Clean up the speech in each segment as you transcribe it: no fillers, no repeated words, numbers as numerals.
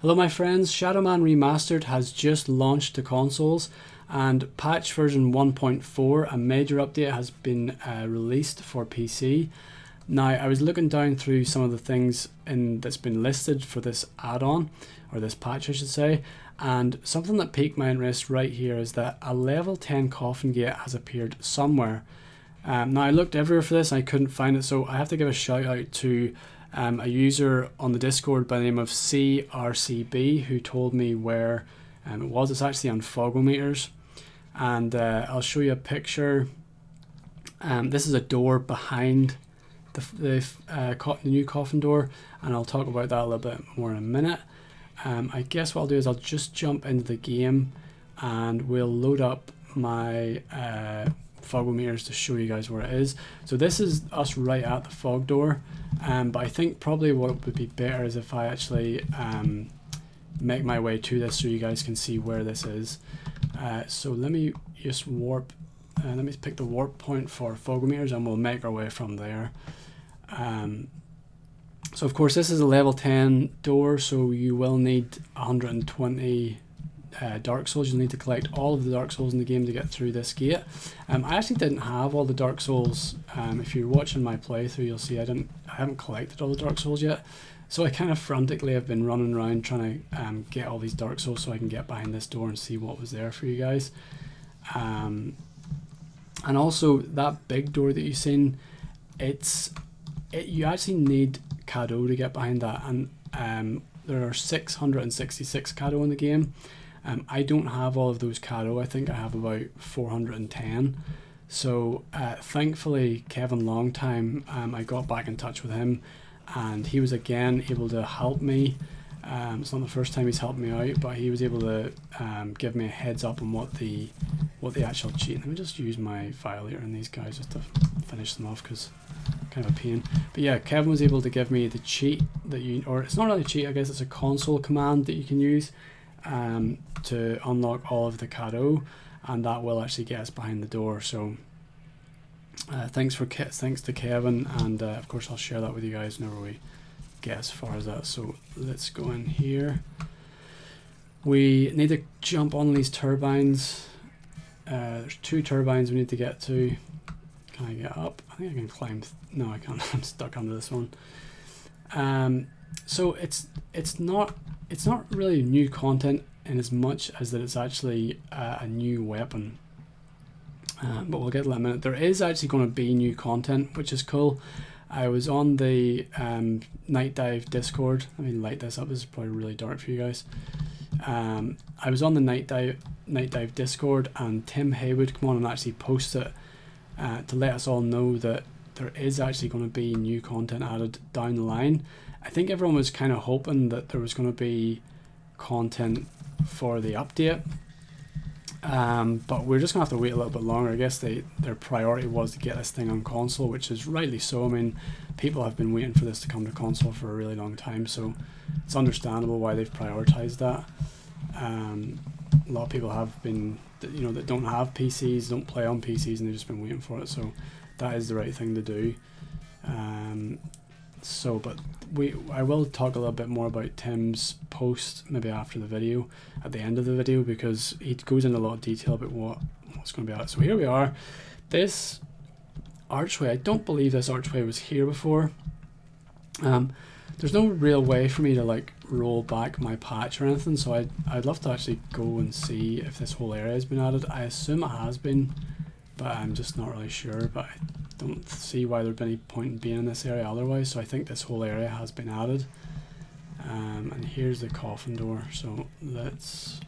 Hello my friends, Man Remastered has just launched to consoles, and patch version 1.4, a major update, has been released for PC. Now I was looking down through some of the things that's been listed for this add-on, or this patch I should say, and something that piqued my interest right here is that a level 10 Coffin gate has appeared somewhere. Now I looked everywhere for this and I couldn't find it, so I have to give a shout out to a user on the Discord by the name of CRCB who told me where it was. It's actually on Fogometers, and I'll show you a picture. This is a door behind the new Coffin door, and I'll talk about that a little bit more in a minute. I guess what I'll do is I'll just jump into the game and we'll load up my Fogometers to show you guys where it is. So this is us right at the fog door, but I think probably what would be better is if I actually make my way to this so you guys can see where this is. So let me just warp, let me pick the warp point for Fogometers and we'll make our way from there. So of course this is a level 10 door, so you will need 120 Dark Souls. You'll need to collect all of the Dark Souls in the game to get through this gate. I actually didn't have all the Dark Souls. If you're watching my playthrough, you'll see I haven't collected all the Dark Souls yet. So I kind of frantically have been running around trying to get all these Dark Souls so I can get behind this door and see what was there for you guys. And also that big door that you've seen, you actually need Cadeaux to get behind that, and there are 666 Cadeaux in the game. I don't have all of those Cadeaux. I think I have about 410. So thankfully Kevin Longtime, I got back in touch with him and he was again able to help me. It's not the first time he's helped me out, but he was able to give me a heads up on what the actual cheat. Let me just use my violator on these guys just to finish them off, because kind of a pain. But yeah, Kevin was able to give me the cheat that or it's not really a cheat, I guess it's a console command that you can use to unlock all of the Cadeaux, and that will actually get us behind the door. So thanks to Kevin, and of course I'll share that with you guys whenever we get as far as that. So let's go in here. We need to jump on these turbines. There's 2 turbines we need to get to. Can I get up? I think I can climb. No, I can't. I'm stuck under this one. So it's not really new content in as much as that it's actually a new weapon. But we'll get to that in a minute. There is actually going to be new content, which is cool. I was on the nightdive Discord. Let me light this up. This is probably really dark for you guys. I was on the nightdive Discord, and Tim Haywood came on and actually posted it to let us all know that there is actually going to be new content added down the line. I think everyone was kind of hoping that there was going to be content for the update, but we're just going to have to wait a little bit longer. I guess their priority was to get this thing on console, which is rightly so. I mean, people have been waiting for this to come to console for a really long time, so it's understandable why they've prioritized that. A lot of people have been, that don't have PCs, don't play on PCs, and they've just been waiting for it, so that is the right thing to do. But I will talk a little bit more about Tim's post maybe after the video, at the end of the video, because he goes into a lot of detail about what's going to be out. So here we are. This archway, I don't believe this archway was here before. There's no real way for me to like roll back my patch or anything, so I'd love to actually go and see if this whole area has been added. I assume it has been, but I'm just not really sure. But I don't see why there'd be any point in being in this area otherwise, so I think this whole area has been added. And here's the coffin door, so let's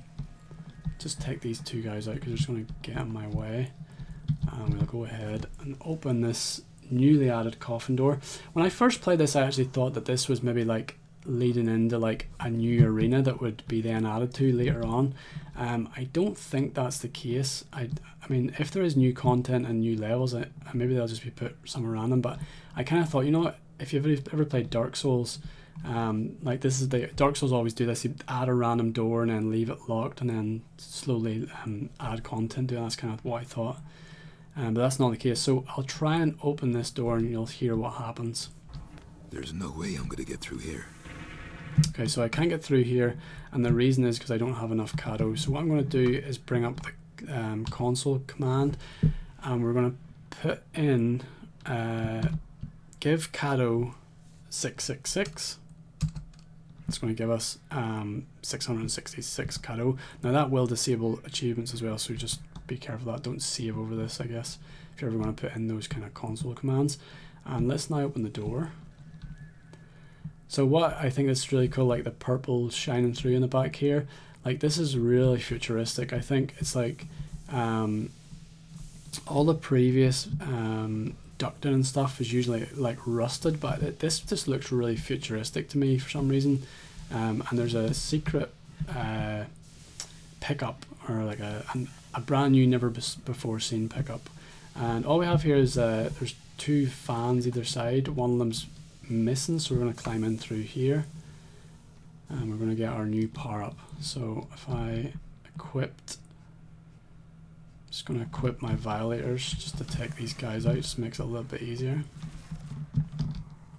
just take these 2 guys out because they're just going to get in my way. And we'll go ahead and open this newly added coffin door. When I first played this, I actually thought that this was maybe like leading into like a new arena that would be then added to later on. I don't think that's the case. I mean, if there is new content and new levels, maybe they'll just be put somewhere random, but I kind of thought, if you've ever played Dark Souls, like this is the Dark Souls always do this, you add a random door and then leave it locked and then slowly add content to it. That's kind of what I thought, but that's not the case. So I'll try and open this door and you'll hear what happens. There's no way I'm gonna get through here. Okay, so I can't get through here, and the reason is because I don't have enough Cadeaux. So what I'm going to do is bring up the console command, and we're going to put in give Cadeaux 666. It's going to give us 666 Cadeaux. Now that will disable achievements as well, so just be careful of that. Don't save over this, I guess, if you're ever going to put in those kind of console commands. And let's now open the door. So what I think is really cool, like the purple shining through in the back here, like this is really futuristic. I think it's like all the previous ducting and stuff is usually like rusted, but this just looks really futuristic to me for some reason. And there's a secret pickup, or like a brand new, never before seen pickup. And all we have here is there's 2 fans either side. One of them's missing, so we're going to climb in through here, and we're going to get our new power up. So if I equipped, just going to equip my violators just to take these guys out, just makes it a little bit easier.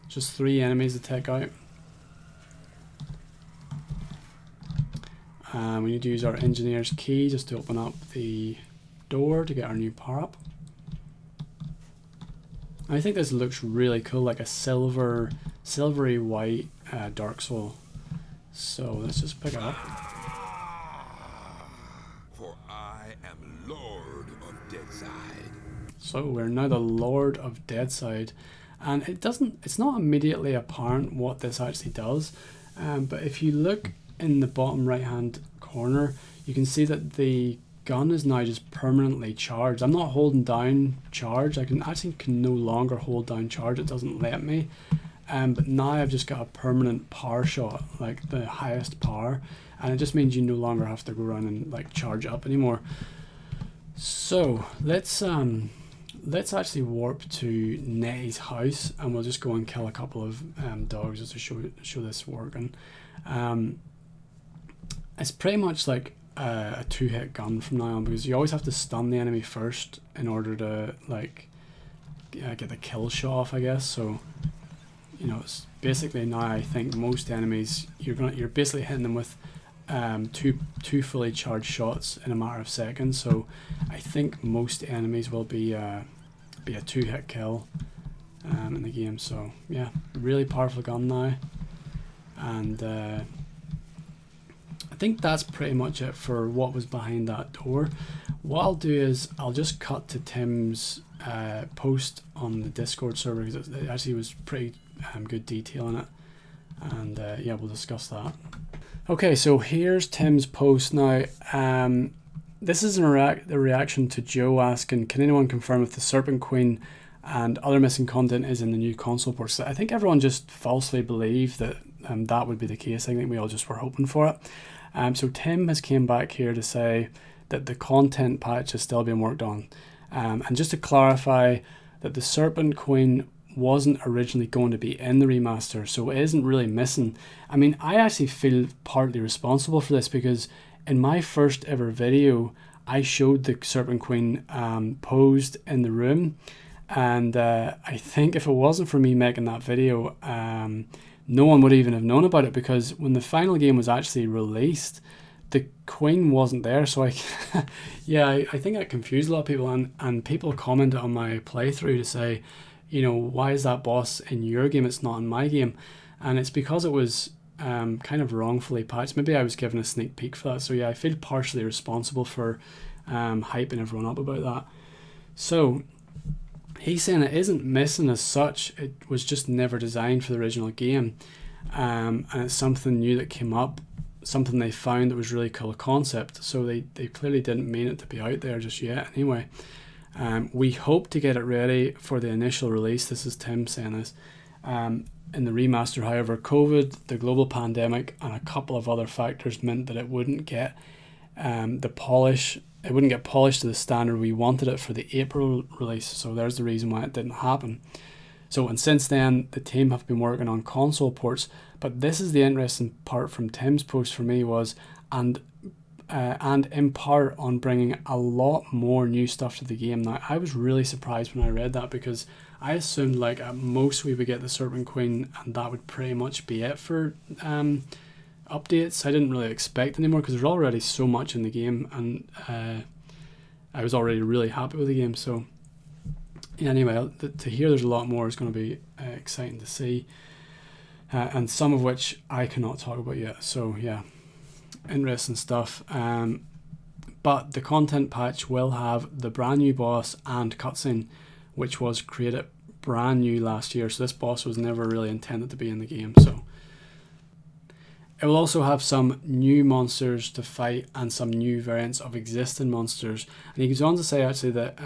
Just 3 enemies to take out. We need to use our engineer's key just to open up the door to get our new power up. I think this looks really cool, like a silvery white Dark Soul. So let's just pick it up. For I am Lord of Deadside. So we're now the Lord of Deadside, and it's not immediately apparent what this actually does, but if you look in the bottom right hand corner, you can see that the gun is now just permanently charged. I'm not holding down charge. I can no longer hold down charge. It doesn't let me. But now I've just got a permanent power shot, like the highest power, and it just means you no longer have to go around and like charge up anymore. So let's actually warp to Nettie's house, and we'll just go and kill a couple of dogs just to show this working. It's pretty much like a 2-hit gun from now on, because you always have to stun the enemy first in order to like get the kill shot off, I guess. So it's basically now, I think most enemies you're basically hitting them with two fully charged shots in a matter of seconds. So I think most enemies will be a 2-hit kill in the game. So yeah, really powerful gun now, and I think that's pretty much it for what was behind that door. What I'll do is I'll just cut to Tim's post on the Discord server, because it actually was pretty good detail in it, and yeah, we'll discuss that. Okay, so here's Tim's post now. This is the reaction to Joe asking, can anyone confirm if the Seraph Queen and other missing content is in the new console ports? So I think everyone just falsely believed that that would be the case. I think we all just were hoping for it. So Tim has came back here to say that the content patch is still being worked on. And just to clarify, that the Seraph Queen wasn't originally going to be in the remaster, so it isn't really missing. I mean, I actually feel partly responsible for this, because in my first ever video, I showed the Seraph Queen posed in the room, and I think if it wasn't for me making that video, no one would even have known about it, because when the final game was actually released, the Queen wasn't there. So I think that confused a lot of people, and people commented on my playthrough to say, why is that boss in your game, it's not in my game? And it's because it was kind of wrongfully patched. Maybe I was given a sneak peek for that. So yeah, I feel partially responsible for hyping everyone up about that. So he's saying it isn't missing as such, it was just never designed for the original game, and it's something new that came up, something they found that was really cool concept, so they clearly didn't mean it to be out there just yet anyway. We hope to get it ready for the initial release. This is Tim saying this. In the remaster, however, COVID, the global pandemic, and a couple of other factors meant that it wouldn't get it wouldn't get polished to the standard we wanted it for the April release. So there's the reason why it didn't happen. So, and since then, the team have been working on console ports. But this is the interesting part from Tim's post for me was, and in part on bringing a lot more new stuff to the game. Now, I was really surprised when I read that, because I assumed like at most we would get the Serpent Queen and that would pretty much be it for updates. I didn't really expect anymore because there's already so much in the game, and I was already really happy with the game. So yeah, anyway, to hear there's a lot more is going to be exciting to see, and some of which I cannot talk about yet. So yeah, interesting stuff. But the content patch will have the brand new boss and cutscene, which was created brand new last year. So this boss was never really intended to be in the game. So it will also have some new monsters to fight and some new variants of existing monsters. And he goes on to say actually that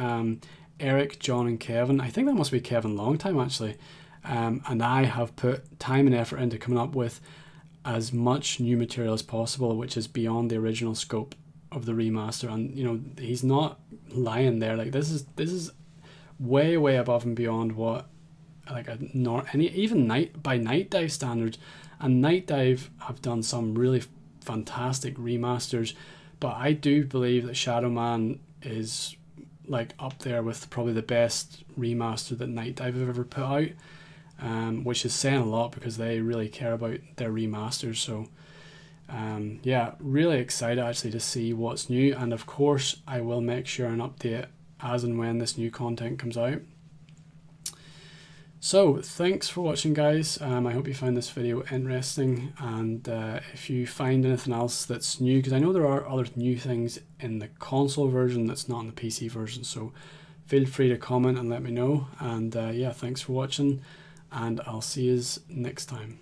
Eric, John and Kevin, I think that must be Kevin Longtime actually, and I have put time and effort into coming up with as much new material as possible, which is beyond the original scope of the remaster. And you know, he's not lying there. Like this is way above and beyond what like even nightdive standards. And nightdive have done some really fantastic remasters, but I do believe that Shadow Man is like up there with probably the best remaster that nightdive have ever put out, which is saying a lot because they really care about their remasters. So yeah, really excited actually to see what's new, and of course I will make sure and update as and when this new content comes out. So thanks for watching, guys. I hope you found this video interesting, and if you find anything else that's new, because I know there are other new things in the console version that's not in the PC version, so feel free to comment and let me know. And yeah, thanks for watching, and I'll see you next time.